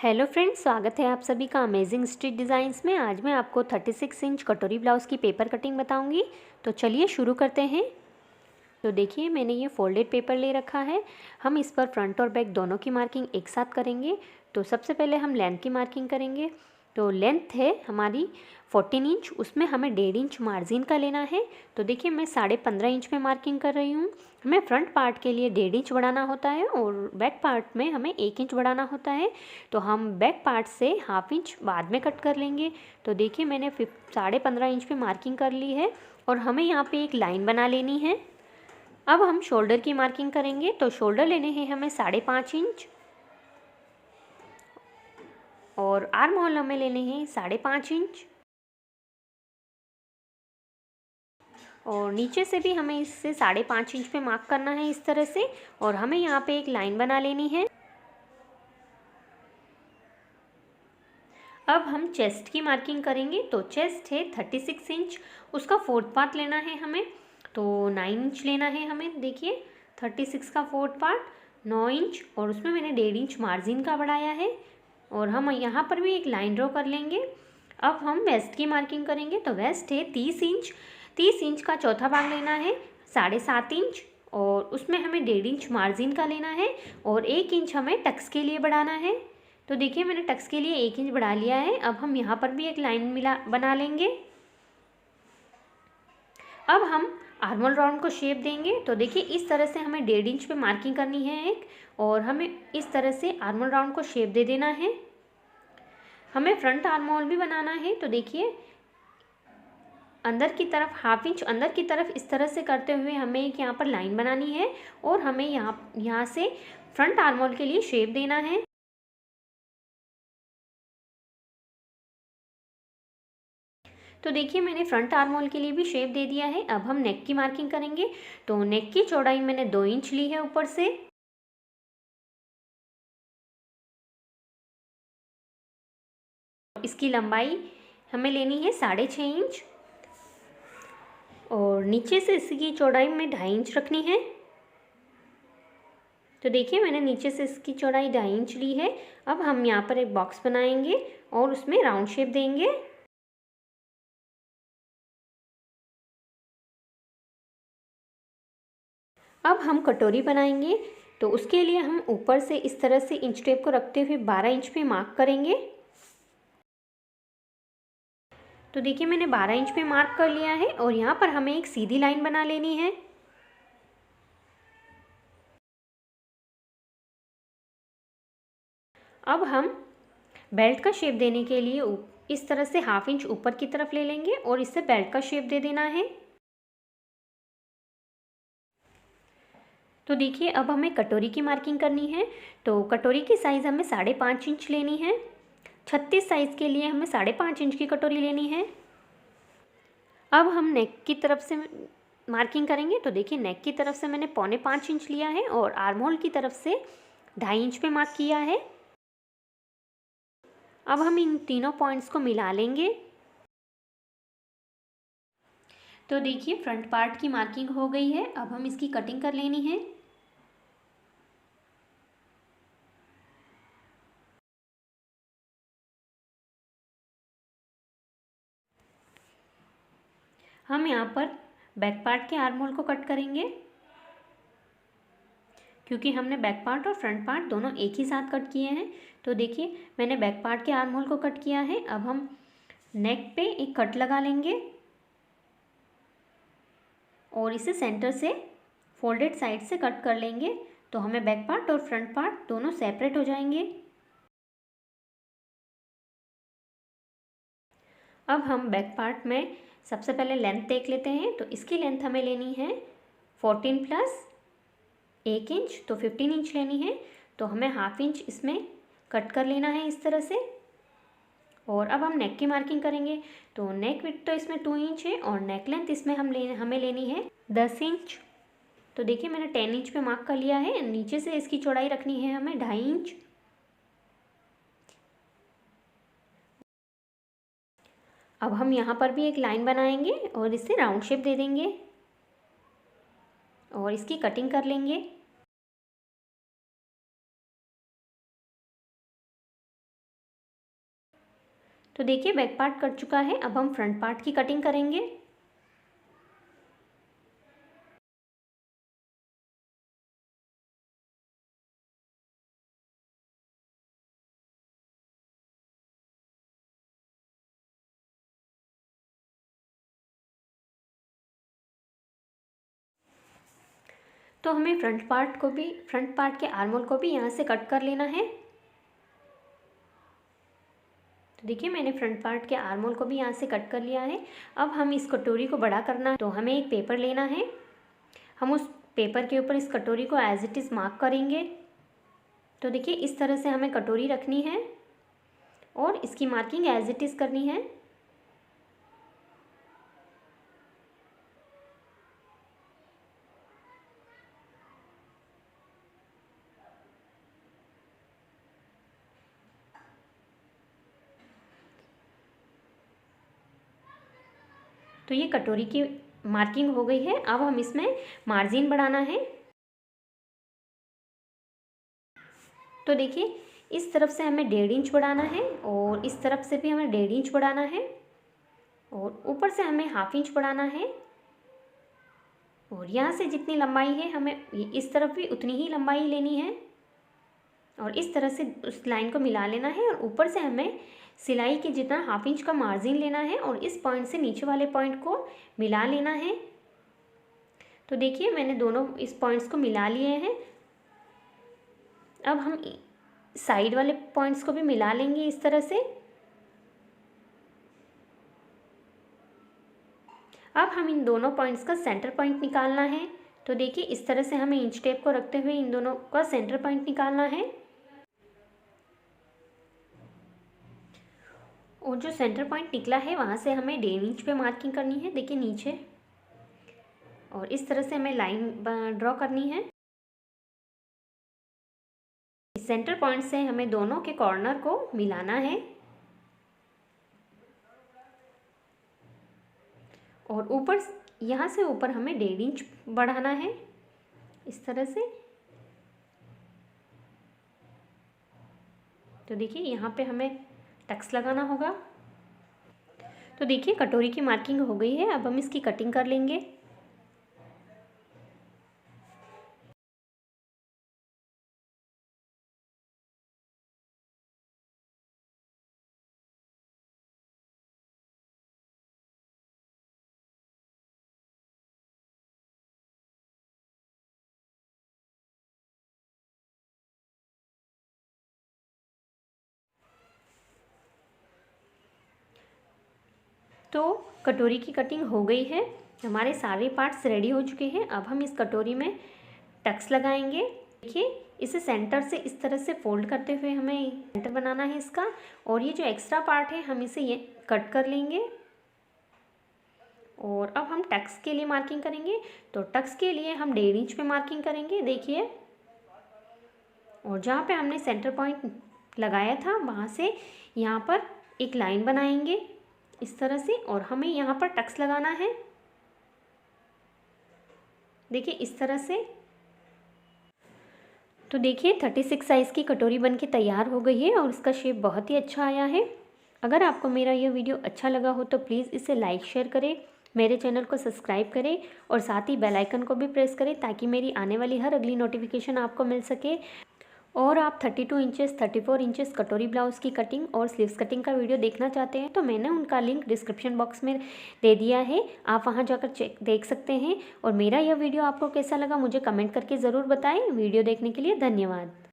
Hello friends, स्वागत है आप सभी का अमेजिंग स्टिच डिज़ाइंस में। आज मैं आपको 36 इंच कटोरी ब्लाउज़ की पेपर कटिंग बताऊंगी। तो चलिए शुरू करते हैं। तो देखिए, मैंने ये फोल्डेड पेपर ले रखा है। हम इस पर फ्रंट और बैक दोनों की मार्किंग एक साथ करेंगे। तो सबसे पहले हम लेंथ की मार्किंग करेंगे। तो लेंथ है हमारी 14 इंच, उसमें हमें 1.5 इंच मार्जिन का लेना है। तो देखिए, मैं 15.5 इंच में मार्किंग कर रही हूँ। हमें फ्रंट पार्ट के लिए 1.5 इंच बढ़ाना होता है और बैक पार्ट में हमें 1 इंच बढ़ाना होता है। तो हम बैक पार्ट से हाफ इंच बाद में कट कर लेंगे। तो देखिए, मैंने 15.5 इंच पे मार्किंग कर ली है और हमें यहाँ पे एक लाइन बना लेनी है। अब हम शोल्डर की मार्किंग करेंगे। तो शोल्डर लेने हैं हमें 5.5 इंच और आर्म होल हमें लेने हैं 5.5 इंच और नीचे से भी हमें इससे 5.5 इंच पे मार्क करना है इस तरह से। और हमें यहाँ पे एक लाइन बना लेनी है। अब हम चेस्ट की मार्किंग करेंगे। तो चेस्ट है 36 इंच, उसका 4th पार्ट लेना है हमें। तो 9 इंच लेना है हमें। देखिए, 36 का 4th पार्ट 9 इंच और उसमें मैंने 1.5 इंच मार्जिन का बढ़ाया है और हम यहाँ पर भी एक लाइन ड्रॉ कर लेंगे। अब हम वेस्ट की मार्किंग करेंगे। तो वेस्ट है 30 इंच, 30 इंच का चौथा भाग लेना है 7.5 इंच और उसमें हमें 1.5 इंच मार्जिन का लेना है और 1 इंच हमें टक्स के लिए बढ़ाना है। तो देखिए, मैंने टक्स के लिए 1 इंच बढ़ा लिया है। अब हम यहाँ पर भी एक लाइन बना लेंगे। अब हम आर्मोल राउंड को शेप देंगे। तो देखिए, इस तरह से हमें 1.5 इंच पे मार्किंग करनी है एक, और हमें इस तरह से आर्मोल राउंड को शेप दे देना है। हमें फ्रंट आर्मोल भी बनाना है। तो देखिए, अंदर की तरफ हाफ इंच अंदर की तरफ इस तरह से करते हुए हमें एक यहाँ पर लाइन बनानी है और हमें यहाँ से फ्रंट आर्मोल के लिए शेप देना है। तो देखिए, मैंने फ्रंट आर्मोल के लिए भी शेप दे दिया है। अब हम नेक की मार्किंग करेंगे। तो नेक की चौड़ाई मैंने 2 इंच ली है ऊपर से। इसकी लंबाई हमें लेनी है 6.5 इंच और नीचे से इसकी चौड़ाई में 2.5 इंच रखनी है। तो देखिए, मैंने नीचे से इसकी चौड़ाई 2.5 इंच ली है। अब हम यहाँ पर एक बॉक्स बनाएंगे और उसमें राउंड शेप देंगे। अब हम कटोरी बनाएंगे। तो उसके लिए हम ऊपर से इस तरह से इंच टेप को रखते हुए 12 इंच पे मार्क करेंगे। तो देखिए, मैंने 12 इंच पे मार्क कर लिया है और यहाँ पर हमें एक सीधी लाइन बना लेनी है। अब हम बेल्ट का शेप देने के लिए इस तरह से हाफ इंच ऊपर की तरफ ले लेंगे और इससे बेल्ट का शेप दे देना है। तो देखिए, अब हमें कटोरी की मार्किंग करनी है। तो कटोरी की साइज़ हमें 5.5 इंच लेनी है। 36 साइज़ के लिए हमें 5.5 इंच की कटोरी लेनी है। अब हम नेक की तरफ से मार्किंग करेंगे। तो देखिए, नेक की तरफ से मैंने 4.25 इंच लिया है और आर्म होल की तरफ से 2.5 इंच पे मार्क किया है। अब हम इन तीनों पॉइंट्स को मिला लेंगे। तो देखिए, फ्रंट पार्ट की मार्किंग हो गई है। अब हम इसकी कटिंग कर लेनी है। हम यहाँ पर बैक पार्ट के आर्म होल को कट करेंगे, क्योंकि हमने बैक पार्ट और फ्रंट पार्ट दोनों एक ही साथ कट किए हैं। तो देखिए, मैंने बैक पार्ट के आर्म होल को कट किया है। अब हम नेक पे एक कट लगा लेंगे और इसे सेंटर से फोल्डेड साइड से कट कर लेंगे। तो हमें बैक पार्ट और फ्रंट पार्ट दोनों सेपरेट हो जाएंगे। अब हम बैक पार्ट में सबसे पहले लेंथ देख लेते हैं। तो इसकी लेंथ हमें लेनी है 14 प्लस 1 इंच, तो 15 इंच लेनी है। तो हमें हाफ इंच इसमें कट कर लेना है इस तरह से। और अब हम नेक की मार्किंग करेंगे। तो नेक विड्थ तो इसमें 2 इंच है और नेक लेंथ इसमें हमें लेनी है 10 इंच। तो देखिए, मैंने 10 इंच पे मार्क कर लिया है। नीचे से इसकी चौड़ाई रखनी है हमें 2.5 इंच। अब हम यहाँ पर भी एक लाइन बनाएंगे और इससे राउंड शेप दे देंगे और इसकी कटिंग कर लेंगे। तो देखिए बैक पार्ट कट चुका है, अब हम फ्रंट पार्ट की कटिंग करेंगे। तो हमें फ्रंट पार्ट के आर्मोल को भी यहाँ से कट कर लेना है। तो देखिए मैंने फ्रंट पार्ट के आर्मोल को भी यहाँ से कट कर लिया है। अब हम इस कटोरी को बड़ा करना है, तो हमें एक पेपर लेना है। हम उस पेपर के ऊपर इस कटोरी को एज इट इज़ मार्क करेंगे। तो देखिए इस तरह से हमें कटोरी रखनी है और इसकी मार्किंग एज इट इज़ करनी है। तो ये कटोरी की मार्किंग हो गई है। अब हम इसमें मार्जिन बढ़ाना है। तो देखिए इस तरफ से हमें 1.5 इंच बढ़ाना है और इस तरफ से भी हमें 1.5 इंच बढ़ाना है और ऊपर से हमें 1/2 इंच बढ़ाना है। और यहाँ से जितनी लंबाई है हमें इस तरफ भी उतनी ही लंबाई लेनी है और इस तरह से उस लाइन को मिला लेना है। और ऊपर से हमें सिलाई के जितना 1/2 इंच का मार्जिन लेना है और इस पॉइंट से नीचे वाले पॉइंट को मिला लेना है। तो देखिए मैंने दोनों इस पॉइंट्स को मिला लिए हैं। अब हम साइड वाले पॉइंट्स को भी मिला लेंगे इस तरह से। अब हम इन दोनों पॉइंट्स का सेंटर पॉइंट निकालना है। तो देखिए इस तरह से हमें इंच टेप को रखते हुए इन दोनों का सेंटर पॉइंट निकालना है। और जो सेंटर पॉइंट निकला है वहाँ से हमें 1.5 इंच पे मार्किंग करनी है। देखिए नीचे, और इस तरह से हमें लाइन ड्रॉ करनी है। इस सेंटर पॉइंट से हमें दोनों के कॉर्नर को मिलाना है और ऊपर यहाँ से ऊपर हमें 1.5 इंच बढ़ाना है इस तरह से। तो देखिए यहाँ पे हमें टक्स लगाना होगा। तो देखिए कटोरी की मार्किंग हो गई है। अब हम इसकी कटिंग कर लेंगे। तो कटोरी की कटिंग हो गई है। हमारे सारे पार्ट्स रेडी हो चुके हैं। अब हम इस कटोरी में टक्स लगाएंगे। देखिए इसे सेंटर से इस तरह से फोल्ड करते हुए हमें सेंटर बनाना है इसका। और ये जो एक्स्ट्रा पार्ट है हम इसे ये कट कर लेंगे। और अब हम टक्स के लिए मार्किंग करेंगे। तो टक्स के लिए हम 1.5 इंच पे मार्किंग करेंगे। देखिए, और जहाँ पे हमने सेंटर पॉइंट लगाया था वहाँ से यहाँ पर एक लाइन बनाएंगे इस तरह से, और हमें यहाँ पर टक्स लगाना है। देखिए इस तरह से। तो देखिए 36 साइज़ की कटोरी बनके तैयार हो गई है और इसका शेप बहुत ही अच्छा आया है। अगर आपको मेरा यह वीडियो अच्छा लगा हो तो प्लीज़ इसे लाइक शेयर करें, मेरे चैनल को सब्सक्राइब करें और साथ ही बेल आइकन को भी प्रेस करें ताकि मेरी आने वाली हर अगली नोटिफिकेशन आपको मिल सके। और आप 32 इंचेस 34 इंचेस कटोरी ब्लाउज़ की कटिंग और स्लीव्स कटिंग का वीडियो देखना चाहते हैं तो मैंने उनका लिंक डिस्क्रिप्शन बॉक्स में दे दिया है, आप वहां जाकर देख सकते हैं। और मेरा यह वीडियो आपको कैसा लगा मुझे कमेंट करके ज़रूर बताएं। वीडियो देखने के लिए धन्यवाद।